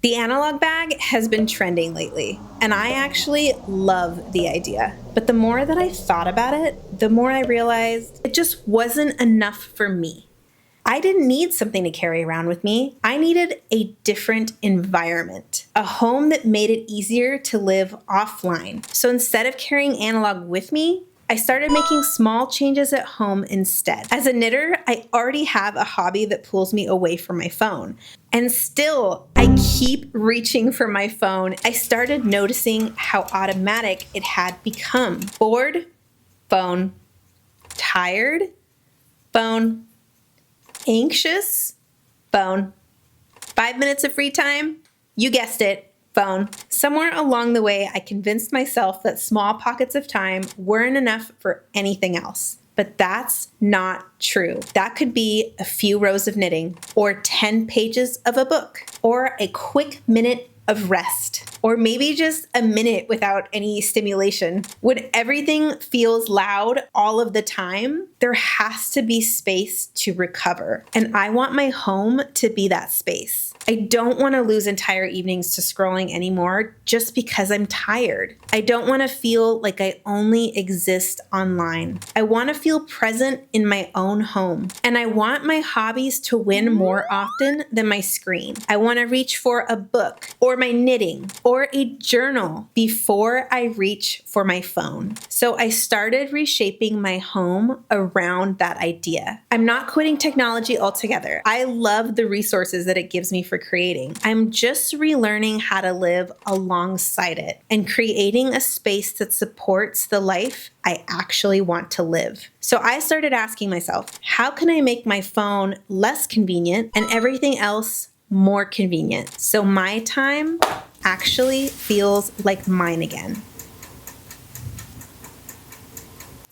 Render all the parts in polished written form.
The analog bag has been trending lately, and I actually love the idea. But the more that I thought about it, the more I realized it just wasn't enough for me. I didn't need something to carry around with me. I needed a different environment, a home that made it easier to live offline. So instead of carrying analog with me, I started making small changes at home instead. As a knitter, I already have a hobby that pulls me away from my phone. And still, I keep reaching for my phone. I started noticing how automatic it had become. Bored? Phone. Tired? Phone. Anxious? Phone. 5 minutes of free time? You guessed it. Phone. Somewhere along the way, I convinced myself that small pockets of time weren't enough for anything else. But that's not true. That could be a few rows of knitting, or 10 pages of a book, or a quick minute of rest, or maybe just a minute without any stimulation. When everything feels loud all of the time, there has to be space to recover. And I want my home to be that space. I don't want to lose entire evenings to scrolling anymore just because I'm tired. I don't want to feel like I only exist online. I want to feel present in my own home. And I want my hobbies to win more often than my screen. I want to reach for a book or my knitting or a journal before I reach for my phone. So I started reshaping my home around that idea. I'm not quitting technology altogether. I love the resources that it gives me for creating. I'm just relearning how to live alongside it and creating a space that supports the life I actually want to live. So I started asking myself, how can I make my phone less convenient and everything else more convenient so my time actually feels like mine again?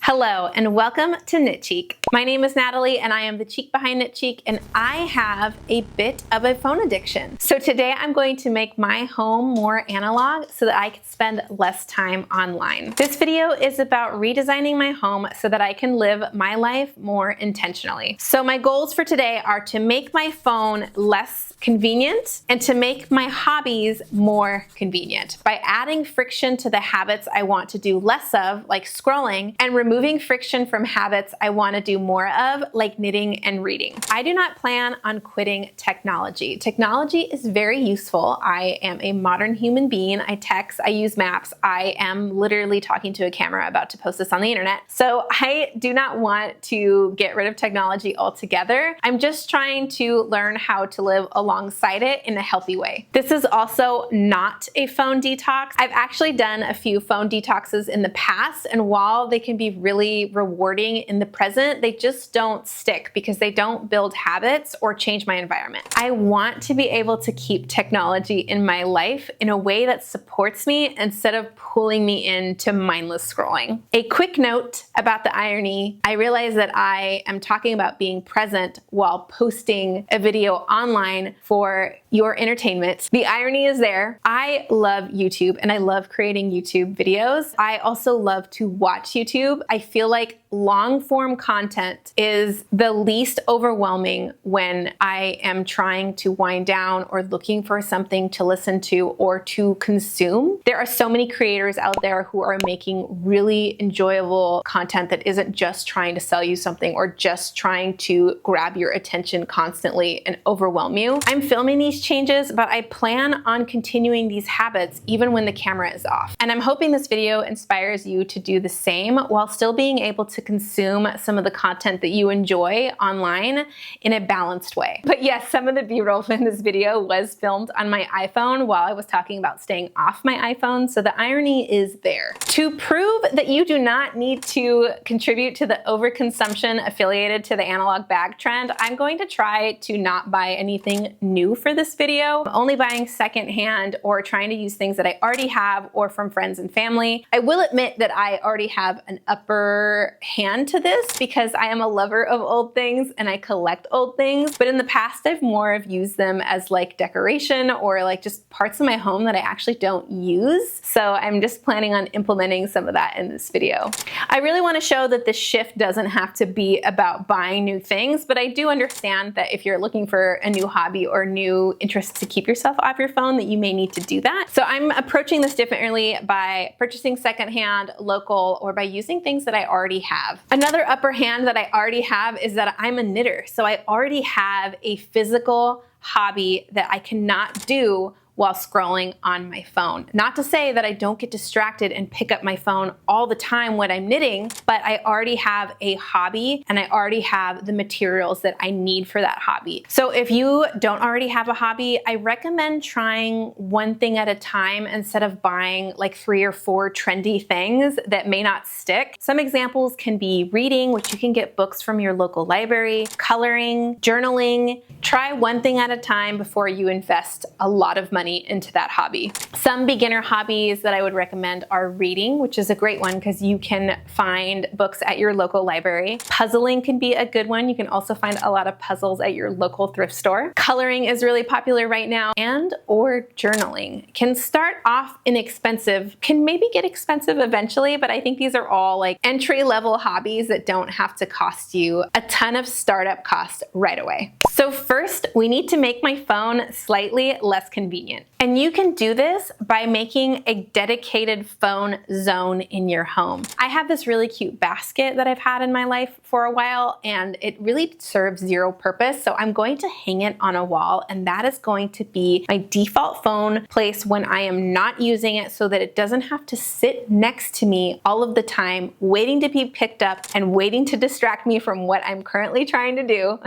Hello and welcome to Knit Cheek. My name is Natalie and I am the cheek behind Knit Cheek, and I have a bit of a phone addiction. So today I'm going to make my home more analog so that I can spend less time online. This video is about redesigning my home so that I can live my life more intentionally. So my goals for today are to make my phone less convenient and to make my hobbies more convenient by adding friction to the habits I want to do less of, like scrolling, and removing friction from habits I want to do more of, like knitting and reading. I do not plan on quitting technology. Technology is very useful. I am a modern human being. I text, I use maps. I am literally talking to a camera about to post this on the internet. So I do not want to get rid of technology altogether. I'm just trying to learn how to live alongside it in a healthy way. This is also not a phone detox. I've actually done a few phone detoxes in the past, and while they can be really rewarding in the present, they just don't stick because they don't build habits or change my environment. I want to be able to keep technology in my life in a way that supports me instead of pulling me into mindless scrolling. A quick note about the irony. I realize that I am talking about being present while posting a video online for your entertainment. The irony is there. I love YouTube and I love creating YouTube videos. I also love to watch YouTube. I feel like long form content is the least overwhelming when I am trying to wind down or looking for something to listen to or to consume. There are so many creators out there who are making really enjoyable content that isn't just trying to sell you something or just trying to grab your attention constantly and overwhelm you. I'm filming these changes, but I plan on continuing these habits even when the camera is off. And I'm hoping this video inspires you to do the same while still being able to consume some of the content that you enjoy online in a balanced way. But yes, some of the B-roll in this video was filmed on my iPhone while I was talking about staying off my iPhone, so the irony is there. To prove that you do not need to contribute to the overconsumption affiliated to the analog bag trend, I'm going to try to not buy anything new for this video, only buying secondhand or trying to use things that I already have or from friends and family. I will admit that I already have an upper hand to this because I am a lover of old things and I collect old things, but in the past I've more of used them as like decoration or like just parts of my home that I actually don't use. So I'm just planning on implementing some of that in this video. I really want to show that this shift doesn't have to be about buying new things, but I do understand that if you're looking for a new hobby or new interest to keep yourself off your phone, that you may need to do that. So I'm approaching this differently by purchasing secondhand, local, or by using things that I already have. Another upper hand that I already have is that I'm a knitter. So I already have a physical hobby that I cannot do while scrolling on my phone. Not to say that I don't get distracted and pick up my phone all the time when I'm knitting, but I already have a hobby and I already have the materials that I need for that hobby. So if you don't already have a hobby, I recommend trying one thing at a time instead of buying like 3 or 4 trendy things that may not stick. Some examples can be reading, which you can get books from your local library, coloring, journaling. Try one thing at a time before you invest a lot of money into that hobby. Some beginner hobbies that I would recommend are reading, which is a great one because you can find books at your local library. Puzzling can be a good one. You can also find a lot of puzzles at your local thrift store. Coloring is really popular right now, and or journaling can start off inexpensive, can maybe get expensive eventually, but I think these are all like entry-level hobbies that don't have to cost you a ton of startup cost right away. So first, we need to make my phone slightly less convenient. And you can do this by making a dedicated phone zone in your home. I have this really cute basket that I've had in my life for a while, and it really serves zero purpose. So I'm going to hang it on a wall, and that is going to be my default phone place when I am not using it, so that it doesn't have to sit next to me all of the time, waiting to be picked up and waiting to distract me from what I'm currently trying to do.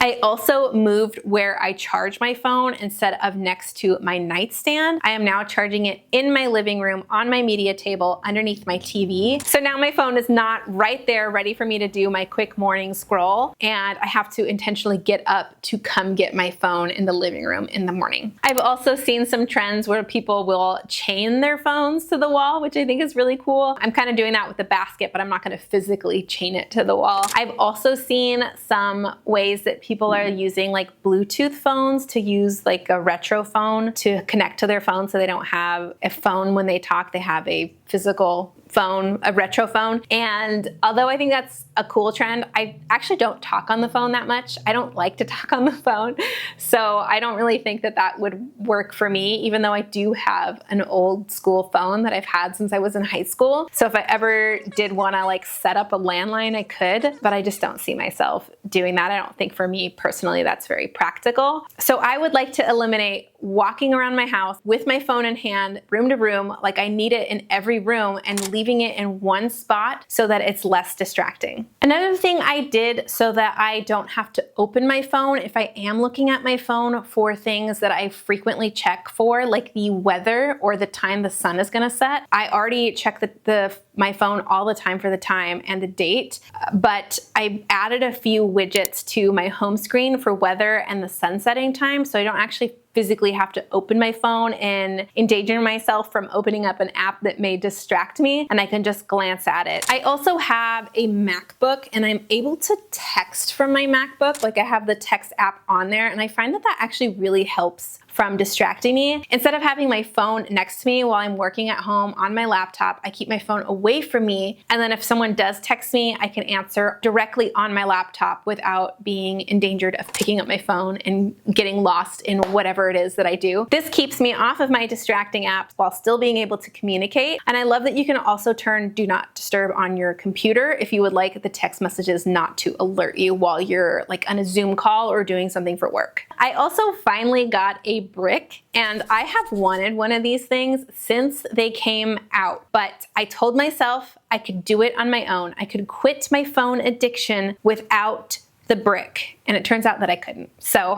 I also moved where I charge my phone instead of next to my nightstand. I am now charging it in my living room on my media table underneath my TV. So now my phone is not right there ready for me to do my quick morning scroll, and I have to intentionally get up to come get my phone in the living room in the morning. I've also seen some trends where people will chain their phones to the wall, which I think is really cool. I'm kind of doing that with the basket, but I'm not going to physically chain it to the wall. I've also seen some ways that people are using like Bluetooth phones to use like a retro phone to connect to their phone, so they don't have a phone when they talk, they have a physical phone, a retro phone. And although I think that's a cool trend, I actually don't talk on the phone that much. I don't like to talk on the phone. So I don't really think that that would work for me, even though I do have an old school phone that I've had since I was in high school. So if I ever did want to like set up a landline, I could, but I just don't see myself doing that. I don't think for me personally, that's very practical. So I would like to eliminate walking around my house with my phone in hand, room to room, like I need it in every room, and leaving it in one spot so that it's less distracting. Another thing I did so that I don't have to open my phone if I am looking at my phone for things that I frequently check for, like the weather or the time the sun is gonna set. I already check my phone all the time for the time and the date, but I added a few widgets to my home screen for weather and the sun setting time, so I don't actually physically have to open my phone and endanger myself from opening up an app that may distract me, and I can just glance at it. I also have a MacBook, and I'm able to text from my MacBook. Like I have the text app on there, and I find that that actually really helps from distracting me. Instead of having my phone next to me while I'm working at home on my laptop, I keep my phone away from me, and then if someone does text me, I can answer directly on my laptop without being endangered of picking up my phone and getting lost in whatever it is that I do. This keeps me off of my distracting apps while still being able to communicate. And I love that you can also turn Do Not Disturb on your computer if you would like the text messages not to alert you while you're like on a Zoom call or doing something for work. I also finally got a brick, and I have wanted one of these things since they came out, but I told myself I could do it on my own. I could quit my phone addiction without the brick. And it turns out that I couldn't. So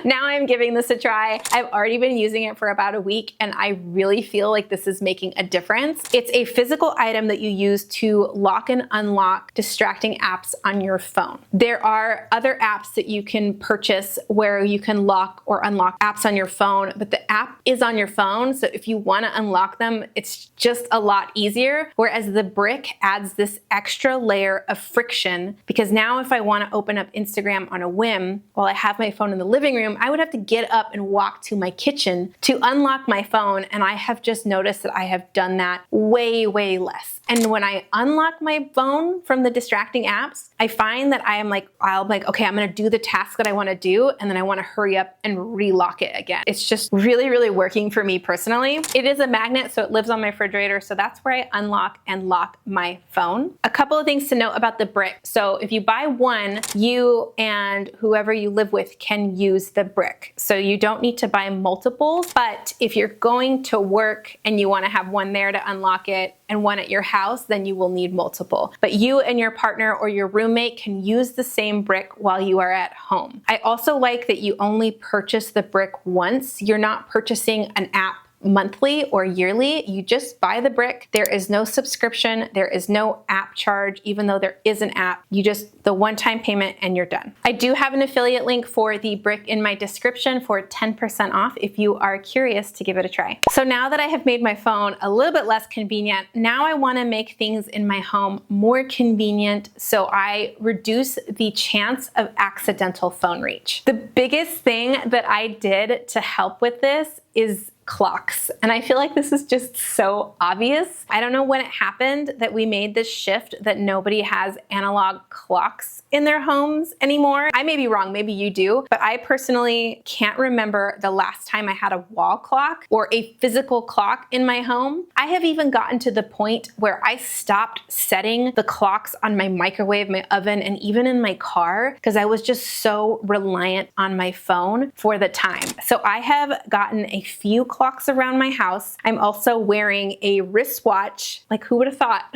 now I'm giving this a try. I've already been using it for about a week, and I really feel like this is making a difference. It's a physical item that you use to lock and unlock distracting apps on your phone. There are other apps that you can purchase where you can lock or unlock apps on your phone, but the app is on your phone. So if you want to unlock them, it's just a lot easier. Whereas the brick adds this extra layer of friction, because now if I want to open up Instagram time on a whim while I have my phone in the living room, I would have to get up and walk to my kitchen to unlock my phone. And I have just noticed that I have done that way, way less. And when I unlock my phone from the distracting apps, I find that I'll be like, okay, I'm gonna do the task that I wanna do, and then I wanna hurry up and relock it again. It's just really, really working for me personally. It is a magnet, so it lives on my refrigerator, so that's where I unlock and lock my phone. A couple of things to note about the brick. So if you buy one, you and whoever you live with can use the brick. So you don't need to buy multiples, but if you're going to work and you wanna have one there to unlock it and one at your house, then you will need multiple. But you and your partner or your roommate can use the same brick while you are at home. I also like that you only purchase the brick once. You're not purchasing an app monthly or yearly. You just buy the brick. There is no subscription. There is no app charge, even though there is an app. You just, the one-time payment and you're done. I do have an affiliate link for the brick in my description for 10% off if you are curious to give it a try. So now that I have made my phone a little bit less convenient, now I want to make things in my home more convenient so I reduce the chance of accidental phone reach. The biggest thing that I did to help with this is clocks. And I feel like this is just so obvious. I don't know when it happened that we made this shift that nobody has analog clocks in their homes anymore. I may be wrong, maybe you do, but I personally can't remember the last time I had a wall clock or a physical clock in my home. I have even gotten to the point where I stopped setting the clocks on my microwave, my oven, and even in my car because I was just so reliant on my phone for the time. So I have gotten a few clocks around my house. I'm also wearing a wristwatch. Like, who would have thought?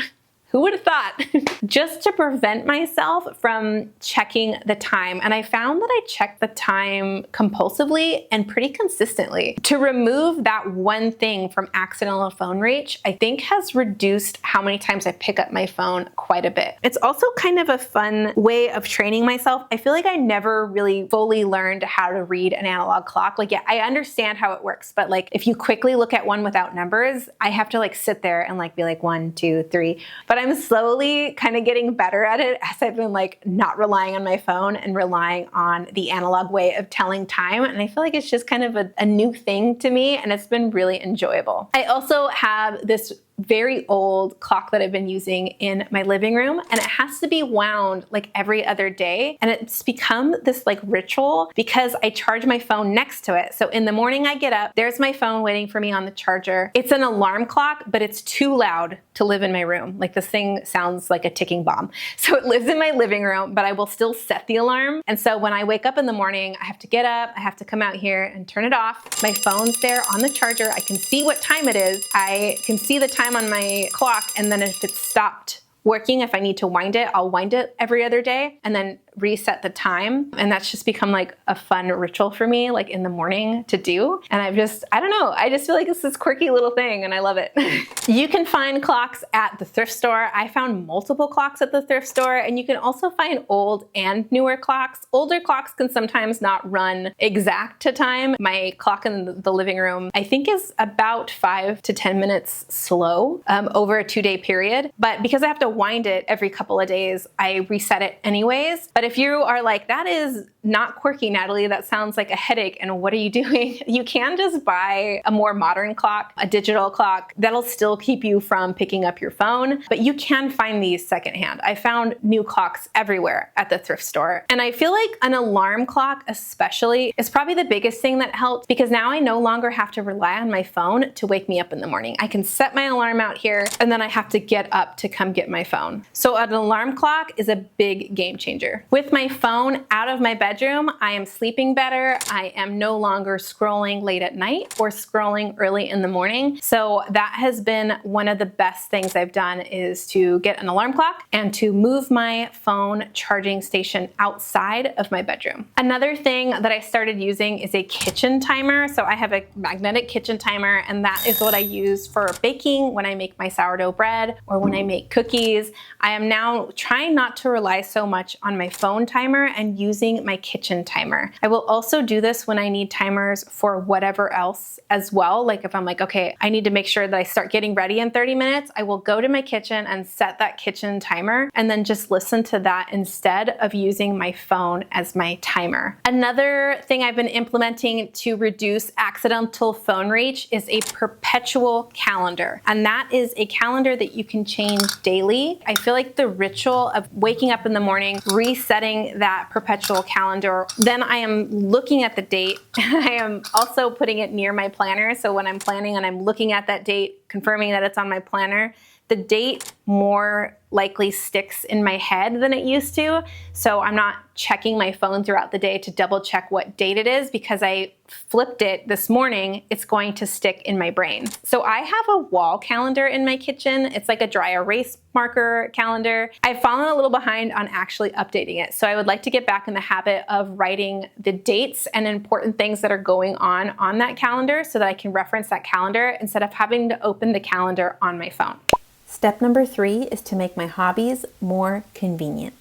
Who would have thought? Just to prevent myself from checking the time. And I found that I check the time compulsively and pretty consistently. To remove that one thing from accidental phone reach, I think has reduced how many times I pick up my phone quite a bit. It's also kind of a fun way of training myself. I feel like I never really fully learned how to read an analog clock. Like, yeah, I understand how it works, but like if you quickly look at one without numbers, I have to like sit there and like be like 1, 2, 3. But I'm slowly kind of getting better at it as I've been like not relying on my phone and relying on the analog way of telling time. And I feel like it's just kind of a new thing to me, and it's been really enjoyable. I also have this very old clock that I've been using in my living room, and it has to be wound like every other day. And it's become this like ritual because I charge my phone next to it. So in the morning I get up, there's my phone waiting for me on the charger. It's an alarm clock, but it's too loud to live in my room. Like, this thing sounds like a ticking bomb. So it lives in my living room, but I will still set the alarm. And so when I wake up in the morning, I have to get up, I have to come out here and turn it off. My phone's there on the charger. I can see what time it is. I can see the time on my clock, and then if it's stopped working, if I need to wind it, I'll wind it every other day and then reset the time. And that's just become like a fun ritual for me, like in the morning to do. And I don't know, I just feel like it's this quirky little thing and I love it. You can find clocks at the thrift store. I found multiple clocks at the thrift store, and you can also find old and newer clocks. Older clocks can sometimes not run exact to time. My clock in the living room, I think, is about 5 to 10 minutes slow over a 2-day period. But because I have to wind it every couple of days, I reset it anyways. But if you are like, that is not quirky, Natalie, that sounds like a headache, and what are you doing? You can just buy a more modern clock, a digital clock, that'll still keep you from picking up your phone, but you can find these secondhand. I found new clocks everywhere at the thrift store. And I feel like an alarm clock especially is probably the biggest thing that helped, because now I no longer have to rely on my phone to wake me up in the morning. I can set my alarm out here, and then I have to get up to come get my phone. So an alarm clock is a big game changer. With my phone out of my bedroom, I am sleeping better. I am no longer scrolling late at night or scrolling early in the morning. So that has been one of the best things I've done, is to get an alarm clock and to move my phone charging station outside of my bedroom. Another thing that I started using is a kitchen timer. So I have a magnetic kitchen timer, and that is what I use for baking when I make my sourdough bread or when I make cookies. I am now trying not to rely so much on my phone timer and using my kitchen timer. I will also do this when I need timers for whatever else as well. Like if I'm like, okay, I need to make sure that I start getting ready in 30 minutes, I will go to my kitchen and set that kitchen timer and then just listen to that instead of using my phone as my timer. Another thing I've been implementing to reduce accidental phone reach is a perpetual calendar. And that is a calendar that you can change daily. I feel like the ritual of waking up in the morning, resetting that perpetual calendar, then I am looking at the date. I am also putting it near my planner. So when I'm planning and I'm looking at that date, confirming that it's on my planner, the date more likely sticks in my head than it used to. So I'm not checking my phone throughout the day to double check what date it is because I flipped it this morning. It's going to stick in my brain. So I have a wall calendar in my kitchen. It's like a dry erase marker calendar. I've fallen a little behind on actually updating it. So I would like to get back in the habit of writing the dates and important things that are going on that calendar so that I can reference that calendar instead of having to open the calendar on my phone. Step number 3 is to make my hobbies more convenient.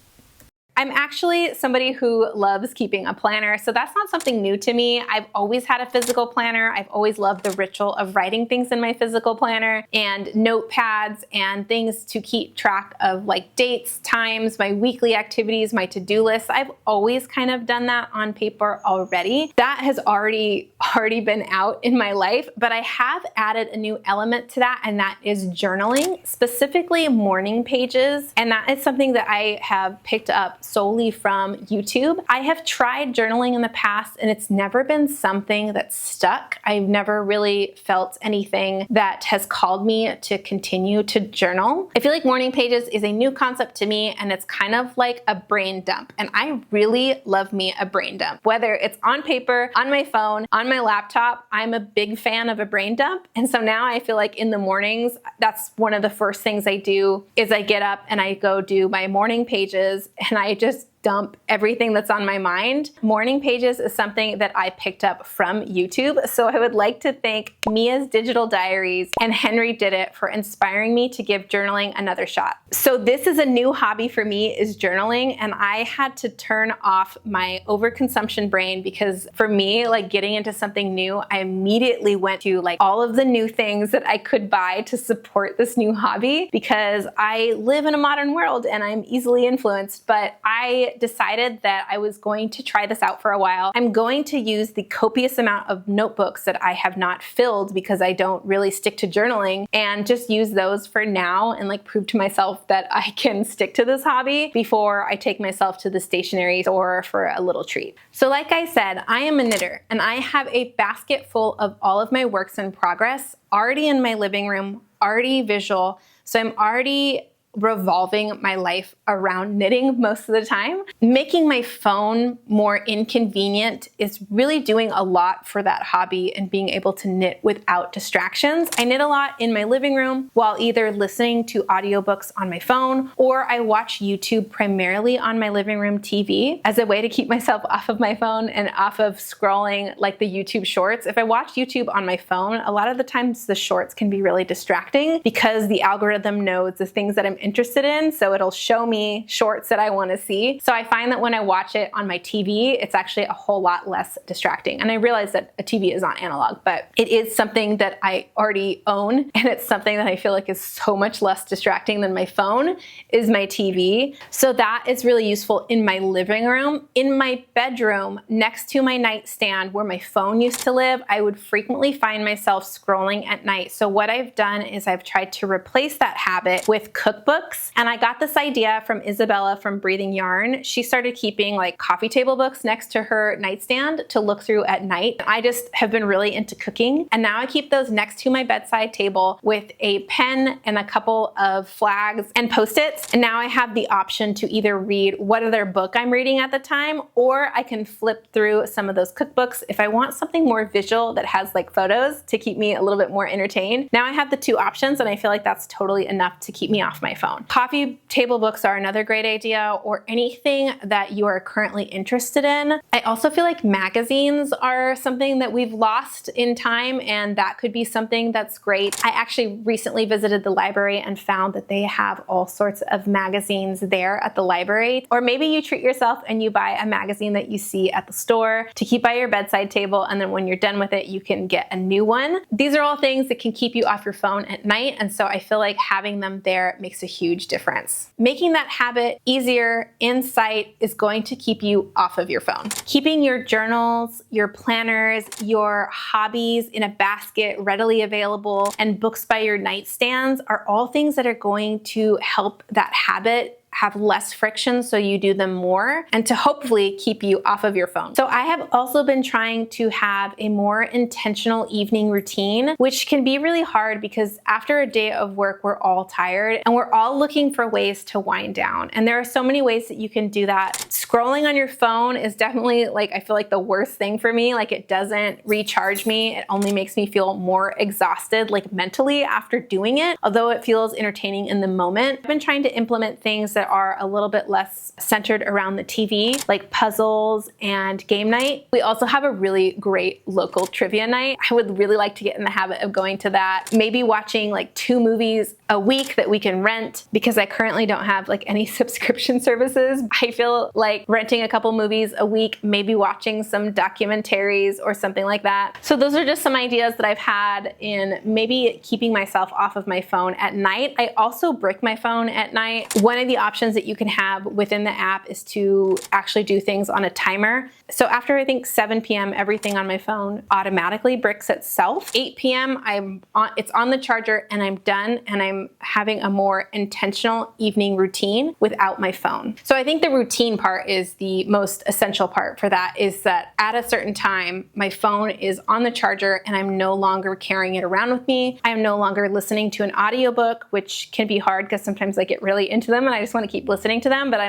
I'm actually somebody who loves keeping a planner, so that's not something new to me. I've always had a physical planner. I've always loved the ritual of writing things in my physical planner and notepads and things to keep track of like dates, times, my weekly activities, my to-do lists. I've always kind of done that on paper already. That has already been out in my life, but I have added a new element to that, and that is journaling, specifically morning pages. And that is something that I have picked up solely from YouTube. I have tried journaling in the past and it's never been something that stuck. I've never really felt anything that has called me to continue to journal. I feel like morning pages is a new concept to me and it's kind of like a brain dump. And I really love me a brain dump. Whether it's on paper, on my phone, on my laptop, I'm a big fan of a brain dump. And so now I feel like in the mornings, that's one of the first things I do is I get up and I go do my morning pages and I just dump everything that's on my mind. Morning pages is something that I picked up from YouTube. So I would like to thank Mia's Digital Diaries and Henry Did It for inspiring me to give journaling another shot. So this is a new hobby for me, is journaling. And I had to turn off my overconsumption brain because for me, like getting into something new, I immediately went to like all of the new things that I could buy to support this new hobby because I live in a modern world and I'm easily influenced, but I decided that I was going to try this out for a while. I'm going to use the copious amount of notebooks that I have not filled because I don't really stick to journaling and just use those for now and like prove to myself that I can stick to this hobby before I take myself to the stationery store for a little treat. So like I said, I am a knitter and I have a basket full of all of my works in progress already in my living room, already visual. So I'm already revolving my life around knitting most of the time. Making my phone more inconvenient is really doing a lot for that hobby and being able to knit without distractions. I knit a lot in my living room while either listening to audiobooks on my phone or I watch YouTube primarily on my living room TV as a way to keep myself off of my phone and off of scrolling like the YouTube shorts. If I watch YouTube on my phone, a lot of the times the shorts can be really distracting because the algorithm knows the things that I'm interested in, so it'll show me shorts that I want to see. So I find that when I watch it on my TV, it's actually a whole lot less distracting. And I realize that a TV is not analog, but it is something that I already own, and it's something that I feel like is so much less distracting than my phone is my TV. So that is really useful in my living room. In my bedroom, next to my nightstand where my phone used to live, I would frequently find myself scrolling at night. So what I've done is I've tried to replace that habit with cookbooks. And I got this idea from Isabella from Breathing Yarn. She started keeping like coffee table books next to her nightstand to look through at night. I just have been really into cooking. And now I keep those next to my bedside table with a pen and a couple of flags and Post-its. And now I have the option to either read what other book I'm reading at the time, or I can flip through some of those cookbooks if I want something more visual that has like photos to keep me a little bit more entertained. Now I have the two options and I feel like that's totally enough to keep me off my phone. Coffee table books are another great idea, or anything that you are currently interested in. I also feel like magazines are something that we've lost in time, and that could be something that's great. I actually recently visited the library and found that they have all sorts of magazines there at the library. Or maybe you treat yourself and you buy a magazine that you see at the store to keep by your bedside table, and then when you're done with it, you can get a new one. These are all things that can keep you off your phone at night, and so I feel like having them there makes a huge difference. Making that habit easier in sight is going to keep you off of your phone. Keeping your journals, your planners, your hobbies in a basket readily available, and books by your nightstands are all things that are going to help that habit have less friction so you do them more, and to hopefully keep you off of your phone. So I have also been trying to have a more intentional evening routine, which can be really hard because after a day of work, we're all tired and we're all looking for ways to wind down. And there are so many ways that you can do that. Scrolling on your phone is definitely I feel like the worst thing for me. It doesn't recharge me. It only makes me feel more exhausted, mentally after doing it, although it feels entertaining in the moment. I've been trying to implement things that are a little bit less centered around the TV, like puzzles and game night. We also have a really great local trivia night. I would really like to get in the habit of going to that. Maybe watching 2 movies a week that we can rent, because I currently don't have any subscription services. I feel like renting a couple movies a week, maybe watching some documentaries or something like that. So those are just some ideas that I've had in maybe keeping myself off of my phone at night. I also brick my phone at night. One of the options that you can have within the app is to actually do things on a timer. So after I think 7 p.m., everything on my phone automatically bricks itself. 8 p.m., it's on the charger and I'm done, and I'm having a more intentional evening routine without my phone. So I think the routine part is the most essential part for that, is that at a certain time, my phone is on the charger and I'm no longer carrying it around with me. I am no longer listening to an audiobook, which can be hard because sometimes I get really into them and I just want to keep listening to them. But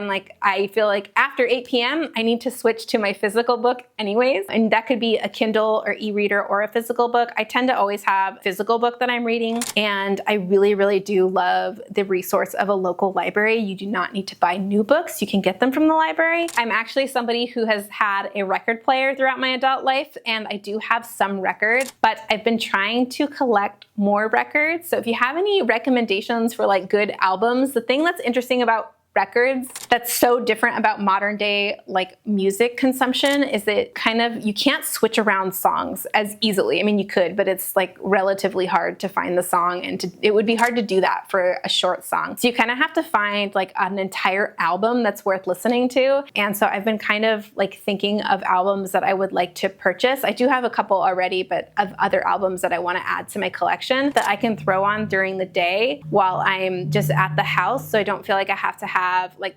I feel like after 8 p.m., I need to switch to my physical book anyways. And that could be a Kindle or e-reader or a physical book. I tend to always have a physical book that I'm reading. And I really, really do love the resource of a local library. You do not need to buy new books. You can get them from the library. I'm actually somebody who has had a record player throughout my adult life, and I do have some records, but I've been trying to collect more records. So if you have any recommendations for good albums, the thing that's interesting about records that's so different about modern day music consumption is that you can't switch around songs as easily. I mean, you could, but it's relatively hard to find the song, and it would be hard to do that for a short song. So you kind of have to find an entire album that's worth listening to. And so I've been thinking of albums that I would like to purchase. I do have a couple already, but of other albums that I want to add to my collection that I can throw on during the day while I'm just at the house, so I don't feel like I have to have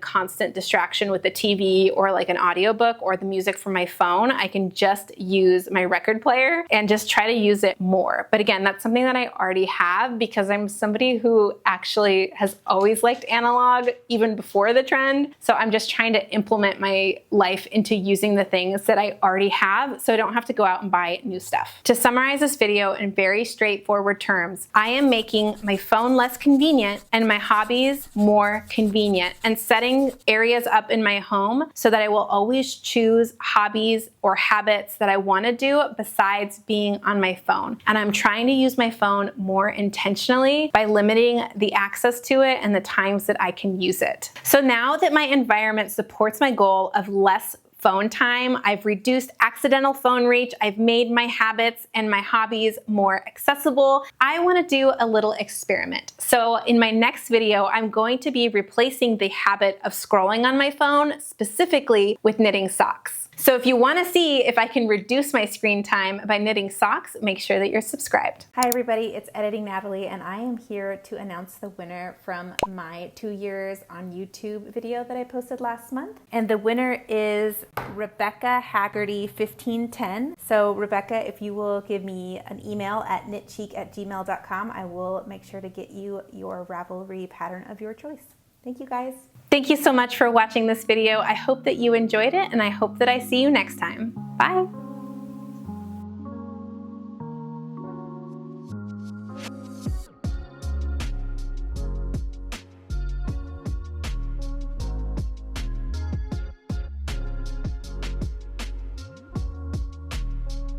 constant distraction with the TV or an audiobook or the music from my phone. I can just use my record player and just try to use it more. But again, that's something that I already have because I'm somebody who actually has always liked analog even before the trend. So I'm just trying to implement my life into using the things that I already have so I don't have to go out and buy new stuff. To summarize this video in very straightforward terms, I am making my phone less convenient and my hobbies more convenient, and setting areas up in my home so that I will always choose hobbies or habits that I want to do besides being on my phone. And I'm trying to use my phone more intentionally by limiting the access to it and the times that I can use it. So now that my environment supports my goal of less phone time, I've reduced accidental phone reach, I've made my habits and my hobbies more accessible, I want to do a little experiment. So in my next video, I'm going to be replacing the habit of scrolling on my phone, specifically with knitting socks. So if you want to see if I can reduce my screen time by knitting socks, make sure that you're subscribed. Hi everybody, it's Editing Natalie, and I am here to announce the winner from my 2 years on YouTube video that I posted last month. And the winner is Rebecca Haggerty 1510. So Rebecca, if you will give me an email at knitcheek@gmail.com, I will make sure to get you your Ravelry pattern of your choice. Thank you guys. Thank you so much for watching this video. I hope that you enjoyed it, and I hope that I see you next time. Bye.